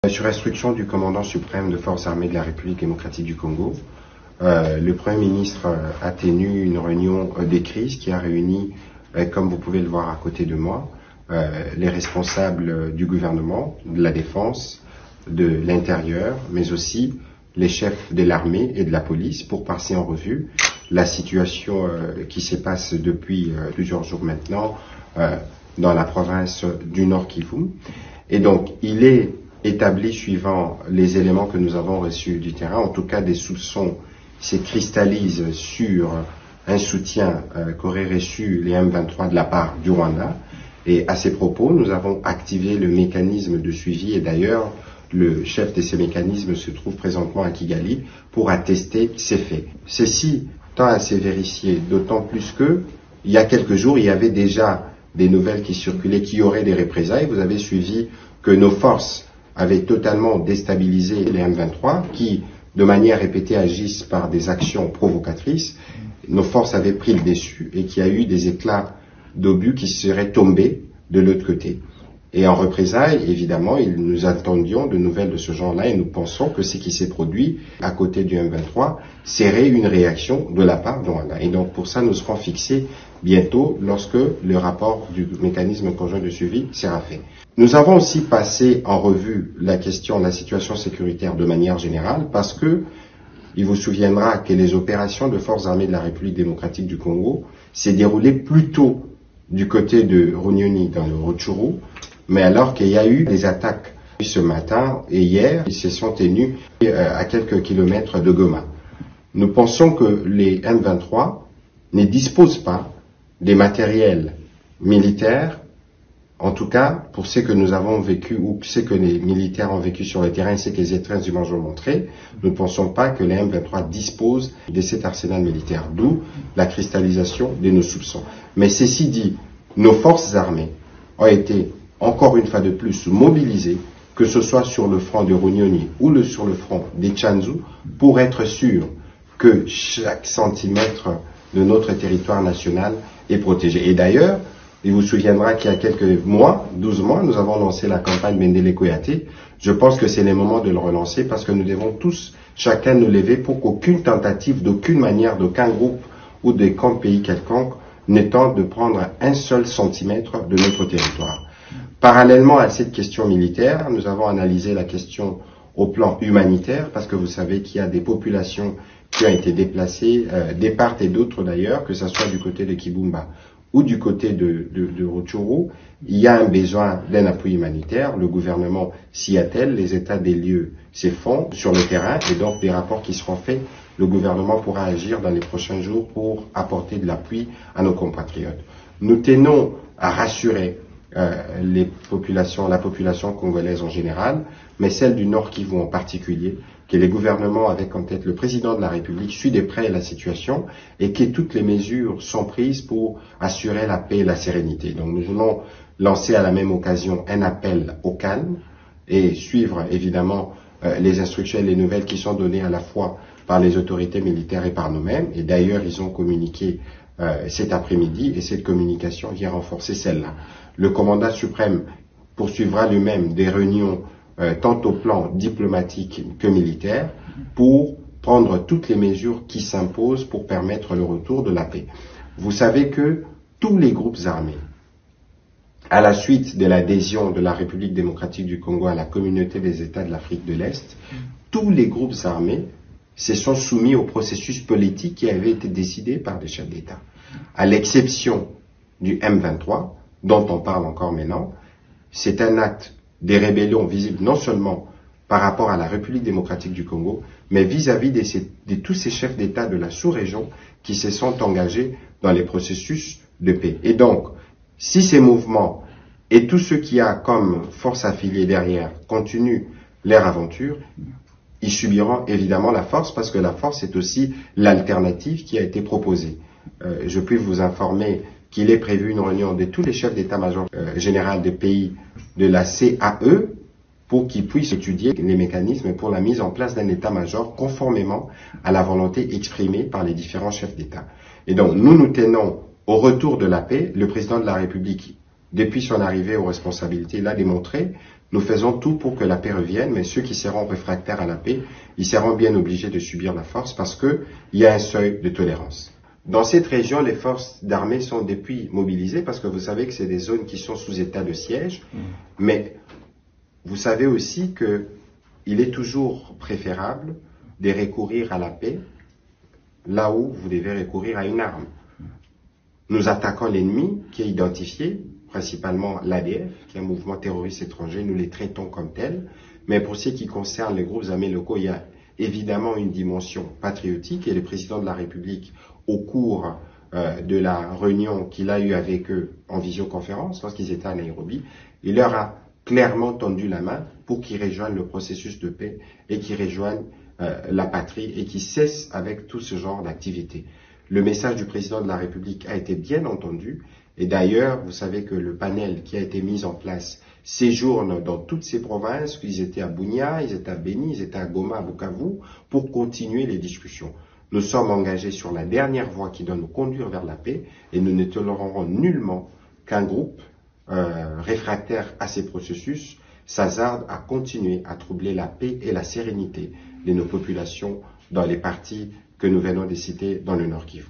Sur instruction du commandant suprême de Forces armées de la République démocratique du Congo, le Premier ministre a tenu une réunion des crises qui a réuni, comme vous pouvez le voir à côté de moi, les responsables du gouvernement, de la défense, de l'intérieur, mais aussi les chefs de l'armée et de la police pour passer en revue la situation qui se passe depuis plusieurs jours maintenant dans la province du Nord Kivu. Et donc, il est établi suivant les éléments que nous avons reçus du terrain, en tout cas des soupçons se cristallisent sur un soutien qu'auraient reçu les M23 de la part du Rwanda. Et à ces propos, nous avons activé le mécanisme de suivi et d'ailleurs, le chef de ces mécanismes se trouve présentement à Kigali pour attester ces faits. Ceci tend à se vérifier, d'autant plus que, il y a quelques jours, il y avait déjà des nouvelles qui circulaient, qui auraient des représailles. Vous avez suivi que nos forces avaient totalement déstabilisé les M23, qui, de manière répétée, agissent par des actions provocatrices. Nos forces avaient pris le dessus et qu'il y a eu des éclats d'obus qui seraient tombés de l'autre côté. Et en représailles, évidemment, nous attendions de nouvelles de ce genre-là et nous pensons que ce qui s'est produit à côté du M23 serait une réaction de la part de Rwanda. Et donc pour ça, nous serons fixés bientôt lorsque le rapport du mécanisme conjoint de suivi sera fait. Nous avons aussi passé en revue la question de la situation sécuritaire de manière générale parce que il vous souviendra que les opérations de forces armées de la République démocratique du Congo s'est déroulées plutôt du côté de Runyoni dans le Rutshuru, mais alors qu'il y a eu des attaques ce matin et hier, ils se sont tenus à quelques kilomètres de Goma. Nous pensons que les M23 ne disposent pas des matériels militaires, en tout cas pour ce que nous avons vécu ou ce que les militaires ont vécu sur le terrain et ce que les étreintes images ont montré. Nous ne pensons pas que les M23 disposent de cet arsenal militaire, d'où la cristallisation de nos soupçons. Mais ceci dit, nos forces armées ont été encore une fois de plus mobilisés, que ce soit sur le front de Runyoni ou sur le front des Tchanzu, pour être sûr que chaque centimètre de notre territoire national est protégé. Et d'ailleurs, il vous souviendra qu'il y a quelques mois, 12 mois, nous avons lancé la campagne Mendele Koyate. Je pense que c'est le moment de le relancer parce que nous devons tous, chacun nous lever pour qu'aucune tentative, d'aucune manière, d'aucun groupe ou de camp pays quelconque ne tente de prendre un seul centimètre de notre territoire. Parallèlement à cette question militaire, nous avons analysé la question au plan humanitaire, parce que vous savez qu'il y a des populations qui ont été déplacées, des parts et d'autres d'ailleurs, que ce soit du côté de Kibumba ou du côté de Rutshuru. Il y a un besoin d'un appui humanitaire, le gouvernement s'y attelle, les états des lieux s'y font sur le terrain, et donc des rapports qui seront faits, le gouvernement pourra agir dans les prochains jours pour apporter de l'appui à nos compatriotes. Nous tenons à rassurer la population congolaise en général, mais celle du Nord Kivu en particulier, que les gouvernements, avec en tête le président de la République, suit de près la situation et que toutes les mesures sont prises pour assurer la paix et la sérénité. Donc nous voulons lancer à la même occasion un appel au calme et suivre évidemment les instructions et les nouvelles qui sont données à la fois par les autorités militaires et par nous-mêmes. Et d'ailleurs, ils ont communiqué cet après-midi et cette communication vient renforcer celle-là. Le commandant suprême poursuivra lui-même des réunions tant au plan diplomatique que militaire pour prendre toutes les mesures qui s'imposent pour permettre le retour de la paix. Vous savez que tous les groupes armés, à la suite de l'adhésion de la République démocratique du Congo à la communauté des États de l'Afrique de l'Est, tous les groupes armés se sont soumis au processus politique qui avait été décidé par les chefs d'État, à l'exception du M23, dont on parle encore maintenant. C'est un acte des rébellions visibles non seulement par rapport à la République démocratique du Congo, mais vis-à-vis de tous ces chefs d'État de la sous-région qui se sont engagés dans les processus de paix. Et donc, si ces mouvements et tous ceux qui a comme force affiliée derrière continuent leur aventure, ils subiront évidemment la force, parce que la force est aussi l'alternative qui a été proposée. Je puis vous informer qu'il est prévu une réunion de tous les chefs d'état-major général des pays de la CAE pour qu'ils puissent étudier les mécanismes pour la mise en place d'un état-major conformément à la volonté exprimée par les différents chefs d'État. Et donc, nous tenons au retour de la paix. Le président de la République depuis son arrivée aux responsabilités, l'a démontré. Nous faisons tout pour que la paix revienne, mais ceux qui seront réfractaires à la paix, ils seront bien obligés de subir la force parce qu'il y a un seuil de tolérance. Dans cette région, les forces d'armée sont depuis mobilisées parce que vous savez que c'est des zones qui sont sous état de siège, mais vous savez aussi qu'il est toujours préférable de recourir à la paix là où vous devez recourir à une arme. Nous attaquons l'ennemi qui est identifié, principalement l'ADF, qui est un mouvement terroriste étranger, nous les traitons comme tels, mais pour ce qui concerne les groupes armés locaux, il y a évidemment une dimension patriotique et le président de la République, au cours de la réunion qu'il a eue avec eux en visioconférence, lorsqu'ils étaient à Nairobi, il leur a clairement tendu la main pour qu'ils rejoignent le processus de paix et qu'ils rejoignent la patrie et qu'ils cessent avec tout ce genre d'activité. Le message du président de la République a été bien entendu et d'ailleurs, vous savez que le panel qui a été mis en place séjourne dans toutes ces provinces, ils étaient à Bunia, ils étaient à Beni, ils étaient à Goma, à Bukavu, pour continuer les discussions. Nous sommes engagés sur la dernière voie qui doit nous conduire vers la paix et nous ne tolérerons nullement qu'un groupe réfractaire à ces processus s'hasarde à continuer à troubler la paix et la sérénité de nos populations dans les parties que nous venons de citer dans le Nord Kivu.